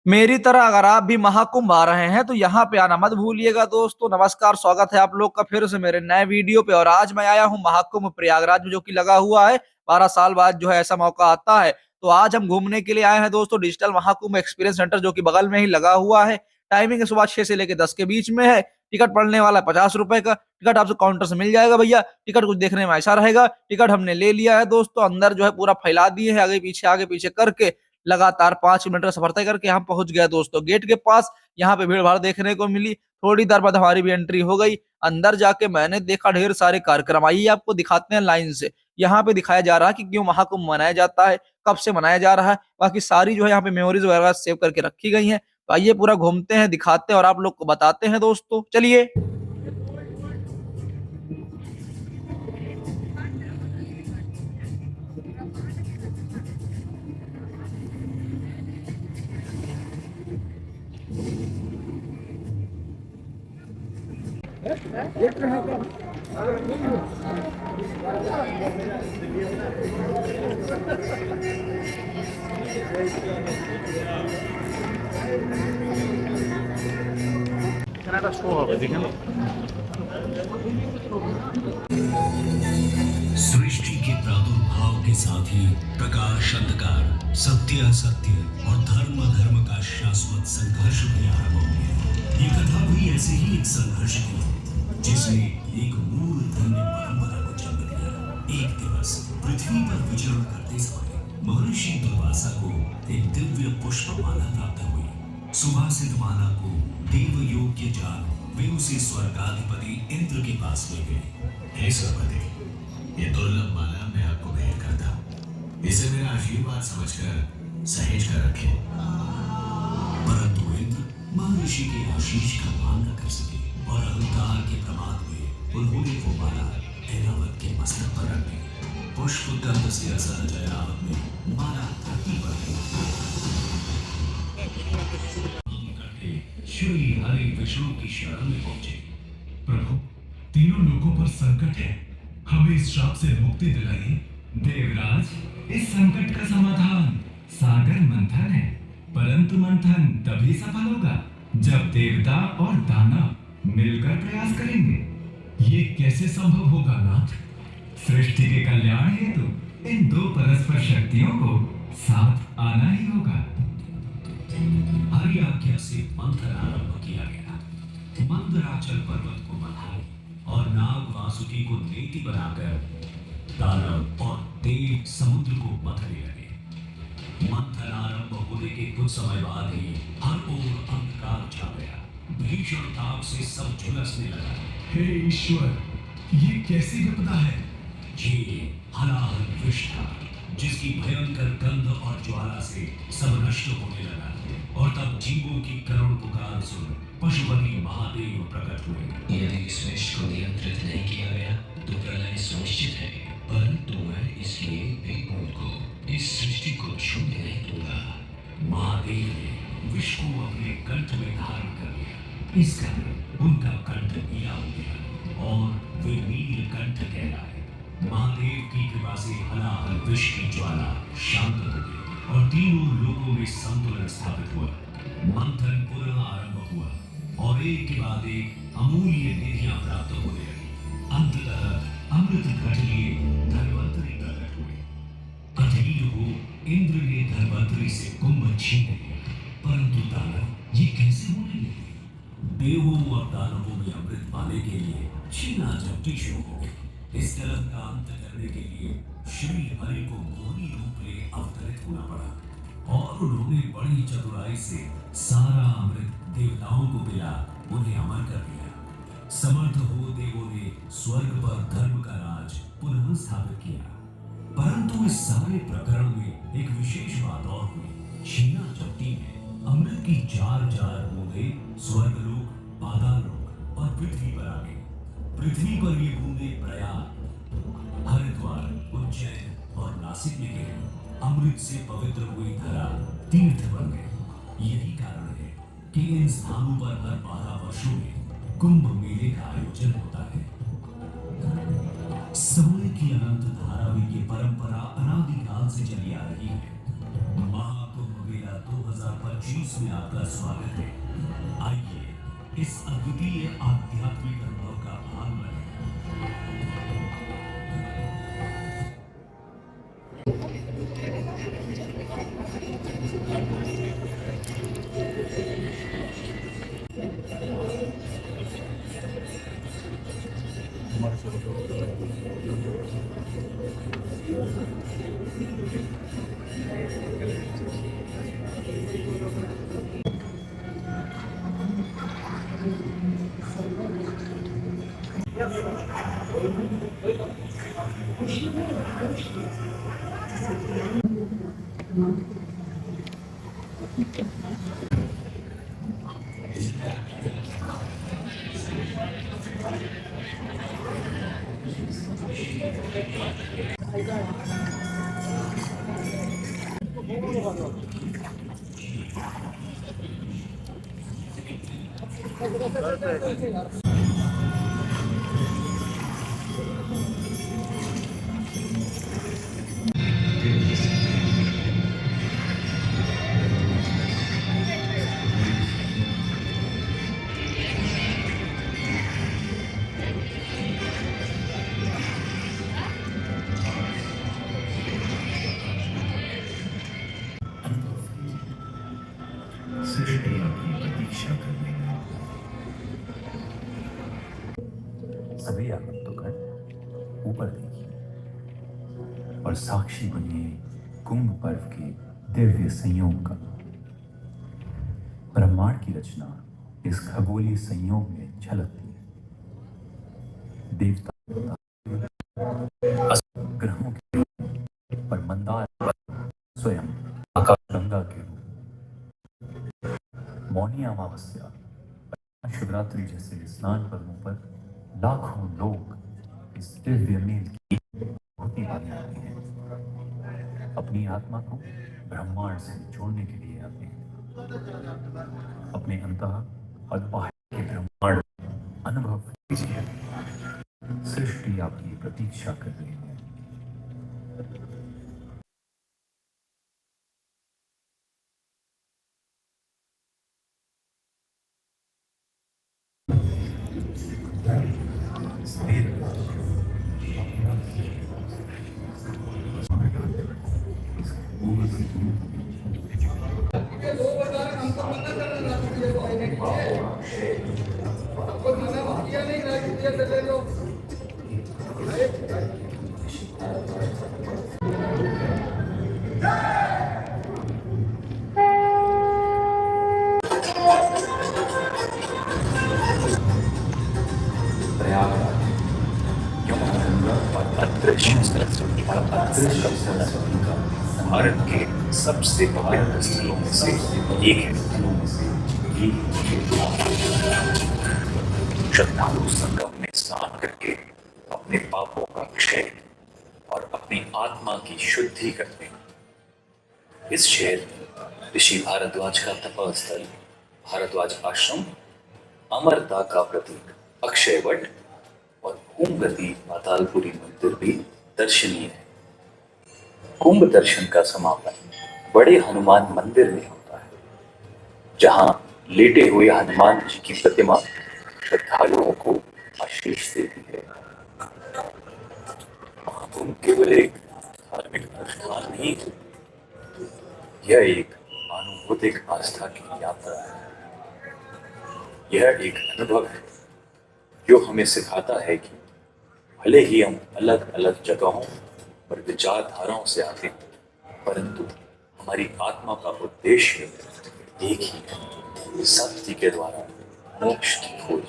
मेरी तरह अगर आप भी महाकुंभ आ रहे हैं तो यहाँ पे आना मत भूलिएगा दोस्तों। नमस्कार, स्वागत है आप लोग का फिर से मेरे नए वीडियो पे। और आज मैं आया हूँ महाकुंभ प्रयागराज में, जो कि लगा हुआ है 12 साल बाद जो है ऐसा मौका आता है। तो आज हम घूमने के लिए आए हैं दोस्तों डिजिटल महाकुंभ एक्सपीरियंस सेंटर, जो कि बगल में ही लगा हुआ है। टाइमिंग सुबह 6 से लेकर 10 के बीच में है। टिकट पड़ने वाला है 50 रुपए का। टिकट आपसे काउंटर से मिल जाएगा भैया। टिकट कुछ देखने में ऐसा रहेगा। टिकट हमने ले लिया है दोस्तों, अंदर जो है पूरा फैला दिए है, आगे पीछे करके लगातार 5 मिनट का सफर तय करके हम पहुंच गए दोस्तों गेट के पास। यहाँ पे भीड़ भाड़ देखने को मिली। थोड़ी देर बाद हमारी भी एंट्री हो गई। अंदर जाके मैंने देखा ढेर सारे कार्यक्रम। आइए आपको दिखाते हैं लाइन से। यहाँ पे दिखाया जा रहा है कि क्यों महाकुंभ मनाया जाता है, कब से मनाया जा रहा है। बाकी सारी जो है यहाँ पे मेमोरीज वगैरह सेव करके रखी गई हैं। तो आइए पूरा घूमते हैं, दिखाते हैं और आप लोग को बताते हैं दोस्तों, चलिए। सृष्टि के प्रादुर्भाव के साथ ही प्रकाश अंधकार, सत्य असत्य और धर्म अधर्म का शाश्वत संघर्ष भी आरंभ हो गया। ये कथा भी ऐसे ही एक संघर्ष की, जिसने एक मूल धन्य परंपरा को जन्म दिया। एक दिवस पृथ्वी पर विचरण करते समय महर्षि दुर्वासा को एक दिव्य पुष्पमाला प्राप्त हुई। सुवासित माला को देव योग्य जान वे उसे स्वर्गाधिपति इंद्र के पास ले गए। हे सरपति, ये दुर्लभ माला मैं आपको भेंट करता हूँ। इसे मेरा आशीर्वाद समझकर सहेज कर रखें। परंतु इंद्र महर्षि के आशीष का मान न कर सके और अहंकार के प्रमाद में उन्होंने वो माला ऐरावत के मस्तक पर रख दी। पुष्प गंध से असहज ऐरावत में माला धरती पर श्री हरि विष्णु की शरण में पहुंचे। प्रभु, तीनों लोगों पर संकट है, हमें इस श्राप से मुक्ति दिलाइए। देवराज, इस संकट का समाधान सागर मंथन है, परंतु मंथन तभी सफल होगा जब देवता और दानव मिलकर प्रयास करेंगे। ये कैसे संभव होगा नाथ? सृष्टि के कल्याण हेतु इन दो परस्पर शक्तियों को साथ आना ही होगा। हरि आज्ञा से मंथन आरंभ किया गया। मंदराचल पर्वत को बंधाए और नाग वासुकी को नेति बनाकर दानव और देव समुद्र को मथने लगे। मंथन आरंभ होने के कुछ समय बाद ही हर ओर अंधकार छा गया। भीषण ताप से सब झुलसने लगा। हे ईश्वर, ये कैसी विपदा है? ये हलाहल विष था, जिसकी भयंकर गंध और ज्वाला से सब नष्ट होने लगा। और तब जीवों की करुण पुकार सुन पशुपति महादेव प्रकट हुए। यदि इस विष को नियंत्रित नहीं किया गया तो प्रलय सुनिश्चित है, परंतु मैं इसलिए एक बूंद को, इस सृष्टि को छूने नहीं दूंगा। महादेव ने विष को अपने कंठ में धारण कर लिया। इस कारण उनका कंठ नीला हो गया और वे नील कंठ कहलाए। महादेव की कृपा से हलाहल विष की ज्वाला शांत हो गई और तीनों लोगों में संतुलन स्थापित हुआ। मंथन पुनः आरंभ हुआ और एक के बाद एक अमूल्य निधियां प्राप्त होने लगी। अंततः अमृत घट लिए धन्वंतरि प्रकट हुए। अधीर हो इंद्र ने धन्वंतरि से कुंभ छीन लिया, परंतु दानव ये कैसे होने लगे? देवों और दानवों में अमृत पाने के लिए छीना झपटी शुरू हो गई। इस कलह का अंत करने के लिए श्री हरि को मोहनी रूप में अवतरित होना पड़ा और उन्होंने बड़ी चतुराई से सारा अमृत देवताओं को पिला उन्हें अमर कर दिया। समर्थ हो देवों ने स्वर्ग पर धर्म का राज पुनः स्थापित किया। परंतु इस सारे प्रकरण में एक विशेष बात और हुई। छीना झपटी में अमृत की चार बूंदे स्वर्गलोक, पाताललोक और पृथ्वी पर आ गई। पृथ्वी पर ये बूंदे प्रयाग, हरिद्वार, उज्जैन और नासिक में गिरी। अमृत से पवित्र हुई धरा तीर्थ बन गई। यही कारण है कि इन स्थानों पर हर 12 वर्षों में कुंभ मेले का आयोजन होता है। समय की अनंत धारावी की परंपरा अनादिकाल से चली आ रही है। महाकुंभ मेला 2025 में आपका स्वागत है। आइए इस अद्वितीय आध्यात्मिक अनुभव का भाग बने। सृष्टि आपकी प्रतीक्षा कर रही है। सभी आगंतुकगण ऊपर देखिए और साक्षी बनिए कुंभ पर्व के दिव्य संयोग का। ब्रह्मांड की रचना इस खगोलीय संयोग में झलकती है। देवता ग्रहों के रूप पर मंदार स्वयं आकाशगंगा के रूप, मौनी अमावस्या, शिवरात्रि जैसे स्नान पर्वों पर लाखों लोग इस दिव्य मेल की अनुभूति पाने आते हैं। अपनी आत्मा को ब्रह्मांड से जोड़ने के लिए आते हैं। अपने अंतः और बाहर के ब्रह्मांड अनुभव कीजिए। सृष्टि आपकी प्रतीक्षा कर रही है। भारत के सबसे पवित्र स्थलों में से एक है। श्रद्धालु संगम में स्नान करके अपने पापों का क्षय और अपनी आत्मा की शुद्धि करते हैं। इस शहर में ऋषि भारद्वाज का तपस्थल भारद्वाज आश्रम, अमरता का प्रतीक अक्षय वट और ओमगति पातालपुरी मंदिर भी दर्शनीय है। कुंभ दर्शन का समापन बड़े हनुमान मंदिर में होता है, जहां लेटे हुए हनुमान जी की प्रतिमा श्रद्धालुओं को आशीष देती है। महाकुंभ केवल एक धार्मिक अनुष्ठान नहीं है, यह एक अनुभूतिक आस्था की यात्रा है। यह एक अनुभव है जो हमें सिखाता है कि भले ही हम अलग अलग जगहों और विचारधाराओं से आते हैं, परंतु हमारी आत्मा का उद्देश्य एक ही है, सत्य के द्वारा मोक्ष की खोज।